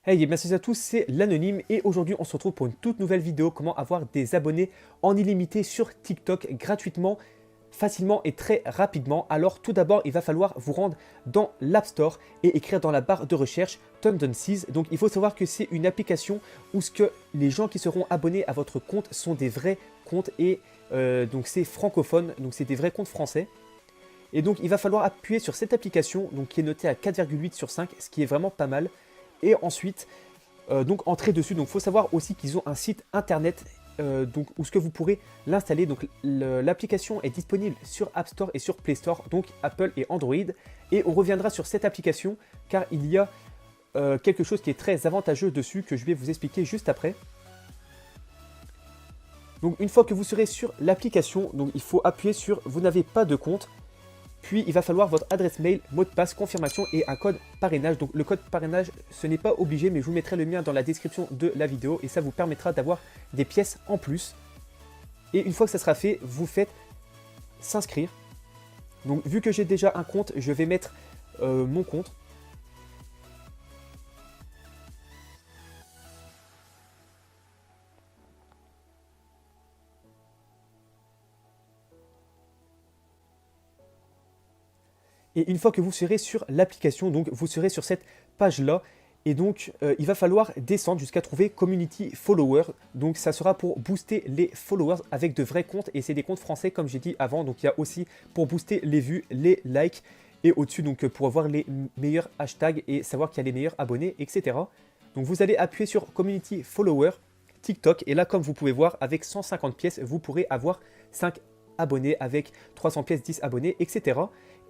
Hey et bien salut à tous, c'est l'Anonyme et aujourd'hui on se retrouve pour une toute nouvelle vidéo comment avoir des abonnés en illimité sur TikTok gratuitement, facilement et très rapidement. Alors tout d'abord il va falloir vous rendre dans l'App Store et écrire dans la barre de recherche Tendencies. Donc il faut savoir que c'est une application où les gens qui seront abonnés à votre compte sont des vrais comptes et donc c'est francophone, donc c'est des vrais comptes français. Et donc il va falloir appuyer sur cette application donc, qui est notée à 4,8 sur 5, ce qui est vraiment pas mal. Et ensuite, donc entrer dessus. Donc il faut savoir aussi qu'ils ont un site internet donc, où ce que vous pourrez l'installer. Donc l'application est disponible sur App Store et sur Play Store, donc Apple et Android. Et on reviendra sur cette application car il y a quelque chose qui est très avantageux dessus que je vais vous expliquer juste après. Donc une fois que vous serez sur l'application, donc il faut appuyer sur « Vous n'avez pas de compte ». Puis, il va falloir votre adresse mail, mot de passe, confirmation et un code parrainage. Donc, le code parrainage, ce n'est pas obligé, mais je vous mettrai le mien dans la description de la vidéo et ça vous permettra d'avoir des pièces en plus. Et une fois que ça sera fait, vous faites s'inscrire. Donc, vu que j'ai déjà un compte, je vais mettre mon compte. Et une fois que vous serez sur l'application, donc vous serez sur cette page-là. Et donc, il va falloir descendre jusqu'à trouver Community Follower. Donc, ça sera pour booster les followers avec de vrais comptes. Et c'est des comptes français, comme j'ai dit avant. Donc, il y a aussi pour booster les vues, les likes. Et au-dessus, donc pour avoir les meilleurs hashtags et savoir qu'il y a les meilleurs abonnés, etc. Donc, vous allez appuyer sur Community Follower, TikTok. Et là, comme vous pouvez voir, avec 150 pièces, vous pourrez avoir 5 abonnés. Avec 300 pièces, 10 abonnés, etc.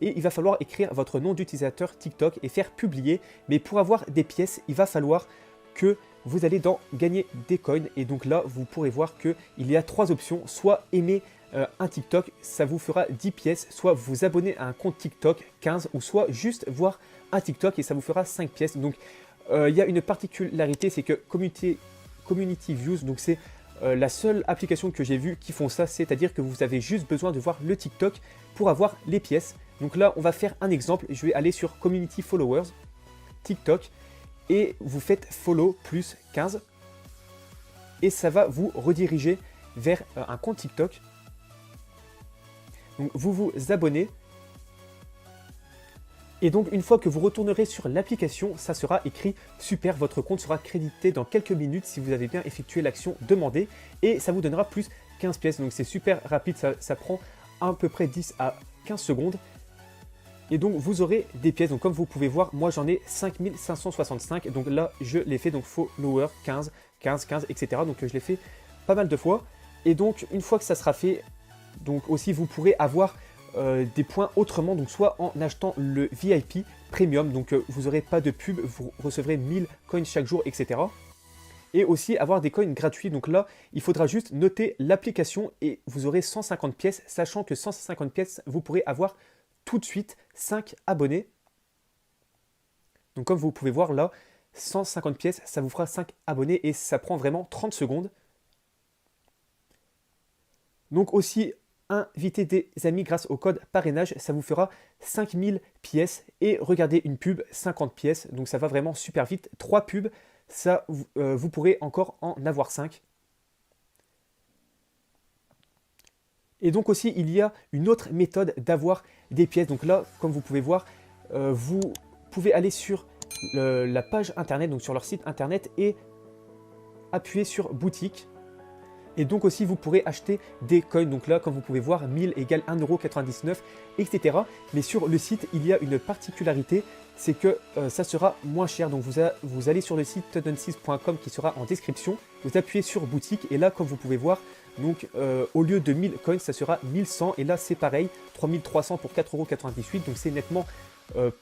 Et il va falloir écrire votre nom d'utilisateur TikTok et faire publier. Mais pour avoir des pièces, il va falloir que vous allez dans gagner des coins. Et donc là, vous pourrez voir qu'il y a 3 options. Soit aimer un TikTok, ça vous fera 10 pièces. Soit vous abonner à un compte TikTok, 15. Ou soit juste voir un TikTok et ça vous fera 5 pièces. Donc il y a une particularité, c'est que Community Views, donc c'est la seule application que j'ai vue qui font ça. C'est-à-dire que vous avez juste besoin de voir le TikTok pour avoir les pièces. Donc là, on va faire un exemple. Je vais aller sur Community Followers, TikTok, et vous faites follow plus 15. Et ça va vous rediriger vers un compte TikTok. Donc vous vous abonnez. Et donc une fois que vous retournerez sur l'application, ça sera écrit « Super, votre compte sera crédité dans quelques minutes si vous avez bien effectué l'action demandée. » Et ça vous donnera plus 15 pièces. Donc c'est super rapide, ça prend à peu près 10 à 15 secondes. Et donc vous aurez des pièces. Donc comme vous pouvez voir, moi j'en ai 5565. Donc là je l'ai fait, donc follower 15, 15, 15, etc. Donc je l'ai fait pas mal de fois. Et donc une fois que ça sera fait, donc aussi vous pourrez avoir des points autrement. Donc soit en achetant le VIP Premium. Donc vous n'aurez pas de pub, vous recevrez 1000 coins chaque jour, etc. Et aussi avoir des coins gratuits. Donc là, il faudra juste noter l'application et vous aurez 150 pièces. Sachant que 150 pièces, vous pourrez avoir tout de suite 5 abonnés. Donc comme vous pouvez voir là, 150 pièces, ça vous fera 5 abonnés et ça prend vraiment 30 secondes. Donc aussi, inviter des amis grâce au code parrainage, ça vous fera 5000 pièces. Et regardez une pub, 50 pièces, donc ça va vraiment super vite. 3 pubs, ça, vous pourrez encore en avoir 5. Et donc aussi, il y a une autre méthode d'avoir des pièces. Donc là, comme vous pouvez voir, vous pouvez aller sur la page internet, donc sur leur site internet et appuyer sur boutique. Et donc aussi, vous pourrez acheter des coins. Donc là, comme vous pouvez voir, 1000 égale 1,99 €, etc. Mais sur le site, il y a une particularité, c'est que ça sera moins cher. Donc vous allez sur le site tendencies.com qui sera en description. Vous appuyez sur boutique et là, comme vous pouvez voir, donc au lieu de 1000 coins, ça sera 1100. Et là, c'est pareil, 3300 pour 4,98 €. Donc c'est nettement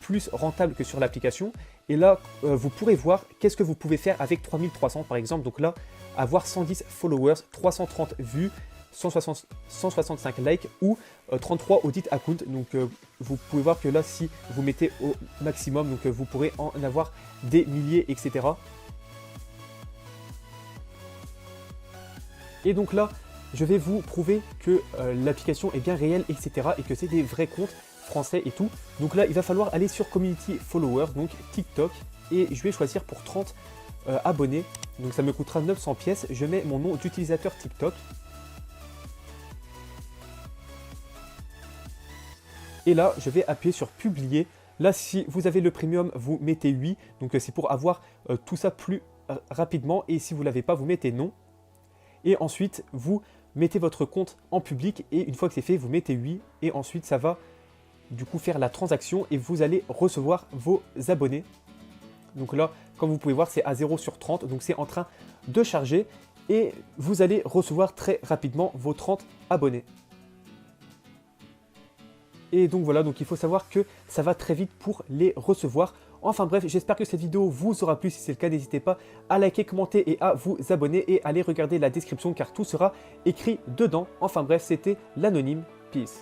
plus rentable que sur l'application. Et là, vous pourrez voir qu'est-ce que vous pouvez faire avec 3300 par exemple. Donc là, avoir 110 followers, 330 vues, 165 likes ou 33 audit accounts. Donc vous pouvez voir que là, si vous mettez au maximum, donc vous pourrez en avoir des milliers, etc. Et donc là, je vais vous prouver que l'application est bien réelle, etc. et que c'est des vrais comptes français et tout. Donc là, il va falloir aller sur Community Followers, donc TikTok, et je vais choisir pour 30 abonnés. Donc ça me coûtera 900 pièces. Je mets mon nom d'utilisateur TikTok. Et là, je vais appuyer sur publier. Là, si vous avez le premium, vous mettez oui. Donc c'est pour avoir tout ça plus rapidement. Et si vous ne l'avez pas, vous mettez non. Et ensuite, vous mettez votre compte en public. Et une fois que c'est fait, vous mettez oui. Et ensuite, ça va du coup faire la transaction et vous allez recevoir vos abonnés. Donc là, comme vous pouvez voir, c'est à 0 sur 30. Donc c'est en train de charger. Et vous allez recevoir très rapidement vos 30 abonnés. Et donc voilà, donc il faut savoir que ça va très vite pour les recevoir. Enfin bref, j'espère que cette vidéo vous aura plu. Si c'est le cas, n'hésitez pas à liker, commenter et à vous abonner. Et aller regarder la description car tout sera écrit dedans. Enfin bref, c'était l'Anonyme. Peace.